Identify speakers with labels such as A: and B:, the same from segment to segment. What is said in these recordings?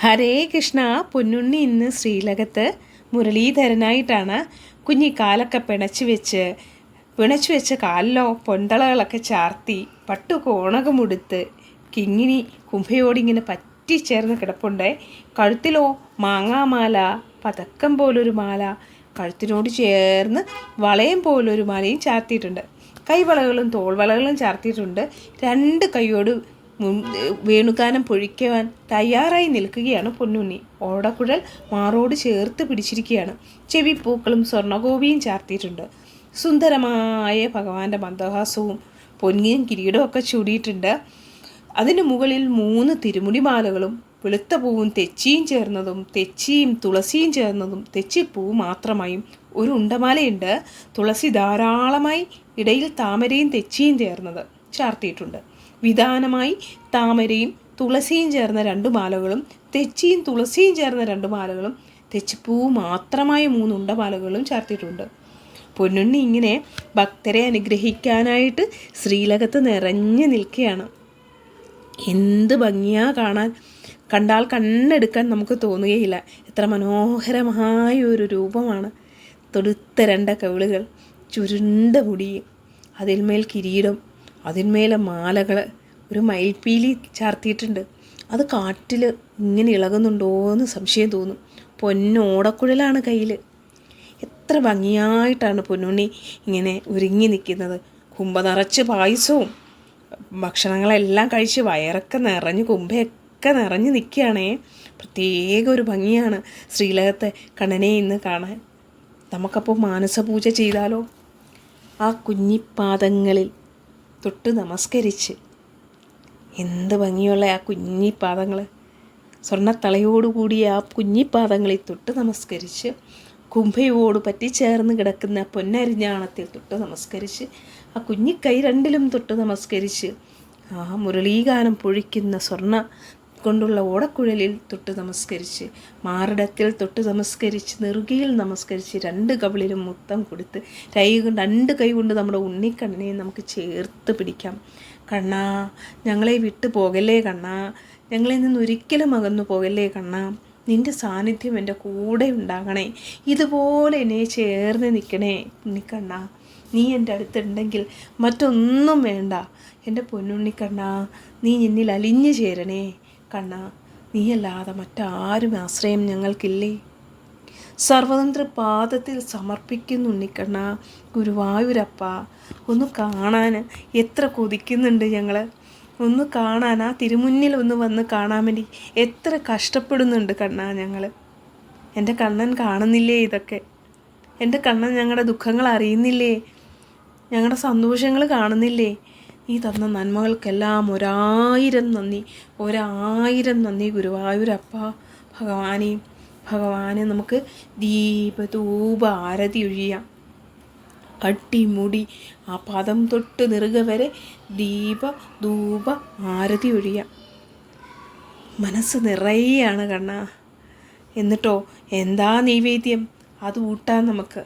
A: ഹരേ കൃഷ്ണ. പൊന്നുണ്ണി ഇന്ന് ശ്രീലകത്ത് മുരളീധരനായിട്ടാണ്. കുഞ്ഞി കാലൊക്കെ പിണച്ചു വെച്ച കാലിലോ പൊന്തളകളൊക്കെ ചാർത്തി പട്ടു കോണകമുടുത്ത് കിങ്ങിണി കുംഭയോടിങ്ങനെ പറ്റിച്ചേർന്ന് കിടപ്പുണ്ട്. കഴുത്തിലോ മാങ്ങാമാല, പതക്കം പോലൊരു മാല, കഴുത്തിനോട് ചേർന്ന് വളയം പോലൊരു മാലയും ചാർത്തിയിട്ടുണ്ട്. കൈവളകളും തോൾവളകളും ചാർത്തിയിട്ടുണ്ട്. രണ്ട് കൈയോട് വേണുഗാനം പൊഴിക്കുവാൻ തയ്യാറായി നിൽക്കുകയാണ് പൊന്നുണ്ണി. ഓടക്കുഴൽ മാറോട് ചേർത്ത് പിടിച്ചിരിക്കുകയാണ്. ചെവിപ്പൂക്കളും സ്വർണ്ണഗോപിയും ചാർത്തിയിട്ടുണ്ട്. സുന്ദരമായ ഭഗവാന്റെ മന്ദഹാസവും പൊന്നിയും കിരീടമൊക്കെ ചൂടിയിട്ടുണ്ട്. അതിന് മുകളിൽ 3 തിരുമുടിമാലകളും വെളുത്ത പൂവും തെച്ചിയും ചേർന്നതും, തെച്ചിയും തുളസിയും ചേർന്നതും, തെച്ചിപ്പൂ മാത്രമായും ഒരു ഉണ്ടമാലയുണ്ട്. തുളസി ധാരാളമായി, ഇടയിൽ താമരയും തെച്ചിയും ചേർന്നത് ചാർത്തിയിട്ടുണ്ട്. വിധാനമായി താമരയും തുളസിയും ചേർന്ന 2 മാലകളും, തെച്ചിയും തുളസിയും ചേർന്ന 2 മാലകളും, തെച്ചിപ്പൂ മാത്രമായ 3 ഉണ്ടമാലകളും ചാർത്തിയിട്ടുണ്ട്. പൊന്നുണ്ണി ഇങ്ങനെ ഭക്തരെ അനുഗ്രഹിക്കാനായിട്ട് ശ്രീലകത്ത് നിറഞ്ഞു നിൽക്കുകയാണ്. എന്ത് ഭംഗിയാ കാണാൻ! കണ്ടാൽ കണ്ണെടുക്കാൻ നമുക്ക് തോന്നുകയില്ല. എത്ര മനോഹരമായ ഒരു രൂപമാണ്. തൊടുത്ത 2 കവിളുകൾ, ചുരുണ്ട മുടിയും, അതിന്മേൽ കിരീടം, അതിന്മേലെ മാലകൾ, ഒരു മയിൽപ്പീലി ചാർത്തിയിട്ടുണ്ട്. അത് കാറ്റിൽ ഇങ്ങനെ ഇളകുന്നുണ്ടോ എന്ന് സംശയം തോന്നും. പൊന്നോടക്കുഴലാണ് കയ്യിൽ. എത്ര ഭംഗിയായിട്ടാണ് പൊന്നുണ്ണി ഇങ്ങനെ ഒരുങ്ങി നിൽക്കുന്നത്. കുമ്പ നിറച്ച് പായസവും ഭക്ഷണങ്ങളെല്ലാം കഴിച്ച് വയറൊക്കെ നിറഞ്ഞ് കുമ്പയൊക്കെ നിറഞ്ഞ് നിൽക്കുകയാണേ. പ്രത്യേക ഒരു ഭംഗിയാണ് ശ്രീലകത്തെ കണ്ണനെ ഇന്ന് കാണാൻ. നമുക്കപ്പോൾ മാനസപൂജ ചെയ്താലോ? ആ കുഞ്ഞിപ്പാദങ്ങളിൽ തൊട്ട് നമസ്കരിച്ച്, എന്ത് ഭംഗിയുള്ള ആ കുഞ്ഞിപ്പാദങ്ങൾ, സ്വർണ്ണത്തളയോടുകൂടിയ ആ കുഞ്ഞിപ്പാദങ്ങളിൽ തൊട്ട് നമസ്കരിച്ച്, കുംഭയോട് പറ്റിച്ചേർന്ന് കിടക്കുന്ന പൊന്നരിഞ്ഞാണത്തിൽ തൊട്ട് നമസ്കരിച്ച്, ആ കുഞ്ഞിക്കൈ 2ലും തൊട്ട് നമസ്കരിച്ച്, ആ മുരളീഗാനം പൊഴിക്കുന്ന സ്വർണ്ണ കൊണ്ടുള്ള ഓടക്കുഴലിൽ തൊട്ട് നമസ്കരിച്ച്, മാറിടത്തിൽ തൊട്ട് നമസ്കരിച്ച്, നെറുകയിൽ നമസ്കരിച്ച്, 2 കവിളിലും മുത്തം കൊടുത്ത്, 2 കൈ കൊണ്ട് നമ്മുടെ ഉണ്ണിക്കണ്ണനെ നമുക്ക് ചേർത്ത് പിടിക്കാം. കണ്ണാ, ഞങ്ങളെ വിട്ടു പോകല്ലേ കണ്ണാ, ഞങ്ങളിൽ നിന്ന് ഒരിക്കലും അകന്നു പോകല്ലേ കണ്ണാ, നിൻ്റെ സാന്നിധ്യം എൻ്റെ കൂടെ ഉണ്ടാകണേ, ഇതുപോലെ എന്നെ ചേർന്ന് നിൽക്കണേ ഉണ്ണിക്കണ്ണാ, നീ എൻ്റെ അടുത്തുണ്ടെങ്കിൽ മറ്റൊന്നും വേണ്ട എൻ്റെ പൊന്നുണ്ണിക്കണ്ണാ, നീ എന്നിൽ അലിഞ്ഞു ചേരണേ കണ്ണാ, നീയല്ലാതെ മറ്റാരും ആശ്രയം ഞങ്ങൾക്കില്ലേ. സർവതന്ത്ര പാദത്തിൽ സമർപ്പിക്കുന്നു ഉണ്ണിക്കണ്ണാ. ഗുരുവായൂരപ്പ, ഒന്ന് കാണാൻ എത്ര കൊതിക്കുന്നുണ്ട് ഞങ്ങൾ. ഒന്ന് കാണാൻ, ആ തിരുമുന്നിൽ ഒന്ന് വന്ന് കാണാൻ വേണ്ടി എത്ര കഷ്ടപ്പെടുന്നുണ്ട് കണ്ണാ ഞങ്ങൾ. എൻ്റെ കണ്ണൻ കാണുന്നില്ലേ ഇതൊക്കെ? എൻ്റെ കണ്ണൻ ഞങ്ങളുടെ ദുഃഖങ്ങൾ അറിയുന്നില്ലേ? ഞങ്ങളുടെ സന്തോഷങ്ങൾ കാണുന്നില്ലേ? നീ തന്ന നന്മകൾക്കെല്ലാം 1000 നന്ദി, 1000 നന്ദി ഗുരുവായൂരപ്പ. ഭഗവാനെ നമുക്ക് ദീപധൂപ ആരതി ഒഴിയാം. അടിമുടി ആ പദം തൊട്ട് നെറുക വരെ ദീപ ധൂപ ആരതി ഒഴിയാം. മനസ്സ് നിറയാണ് കണ്ണാ. എന്നിട്ടോ എന്താ നൈവേദ്യം? അത് ഊട്ടാൻ നമുക്ക്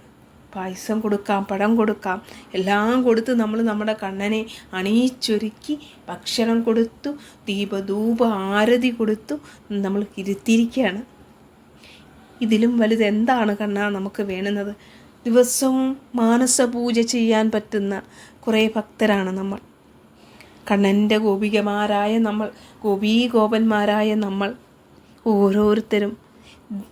A: പായസം കൊടുക്കാം, പഴം കൊടുക്കാം, എല്ലാം കൊടുത്ത് നമ്മൾ നമ്മുടെ കണ്ണനെ അണിയിച്ചൊരുക്കി ഭക്ഷണം കൊടുത്തു, ദീപധൂപ ആരതി കൊടുത്തു നമ്മൾ ഇരുത്തിയിരിക്കുകയാണ്. ഇതിലും വലുത് എന്താണ് കണ്ണാ നമുക്ക് വേണ്ടുന്നത്? ദിവസവും മാനസപൂജ ചെയ്യാൻ പറ്റുന്ന കുറേ ഭക്തരാണ് നമ്മൾ. കണ്ണൻ്റെ ഗോപികമാരായ നമ്മൾ, ഗോപീഗോപന്മാരായ നമ്മൾ ഓരോരുത്തരും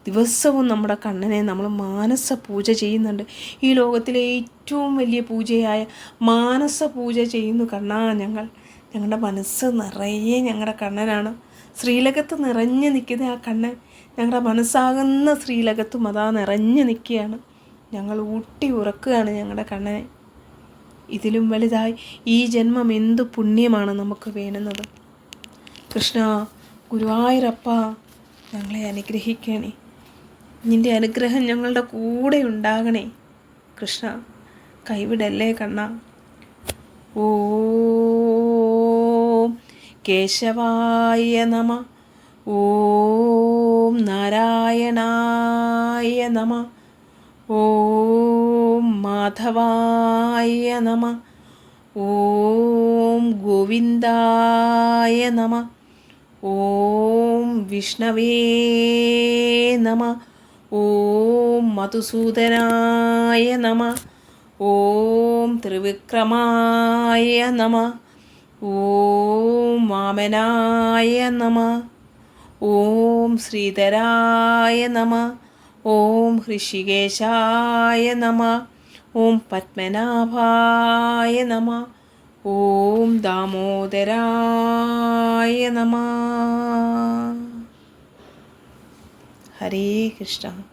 A: ദിവസവും നമ്മുടെ കണ്ണനെ നമ്മൾ മാനസപൂജ ചെയ്യുന്നുണ്ട്. ഈ ലോകത്തിലെ ഏറ്റവും വലിയ പൂജയായ മാനസപൂജ ചെയ്യുന്നു കണ്ണാ ഞങ്ങൾ. ഞങ്ങളുടെ മനസ്സ് നിറയെ ഞങ്ങളുടെ കണ്ണനാണ്. ശ്രീലകത്ത് നിറഞ്ഞു നിൽക്കുന്ന ആ കണ്ണൻ ഞങ്ങളുടെ മനസ്സാകുന്ന ശ്രീലകത്തും അതാ നിറഞ്ഞു നിൽക്കുകയാണ്. ഞങ്ങൾ ഊട്ടി ഉറക്കുകയാണ് ഞങ്ങളുടെ കണ്ണനെ. ഇതിലും വലുതായി ഈ ജന്മം എന്തു പുണ്യമാണ് നമുക്ക് വേണ്ടുന്നത്. കൃഷ്ണ, ഗുരുവായൂരപ്പ, ഞങ്ങളെ അനുഗ്രഹിക്കണേ. നിൻ്റെ അനുഗ്രഹം ഞങ്ങളുടെ കൂടെ ഉണ്ടാകണേ കൃഷ്ണ. കൈവിടല്ലേ കണ്ണ. ഓം കേശവായ നമ, ഓം നാരായണായ നമ, ഓം മാധവായ നമ, ഓം ഗോവിന്ദായ നമ, ഓം വിഷ്ണവേ നമ. ഓം മധുസൂദനായ നമ. ഓം ത്രിവിക്രമായ നമ. ഓം വാമനായ നമ. ഓം ശ്രീധരായ നമ. ഓം ഹൃഷികേശായ നമ. ഓം പത്മനാഭായ നമ. ഓം ദാമോദരായ നമ. ഹരേ കൃഷ്ണ.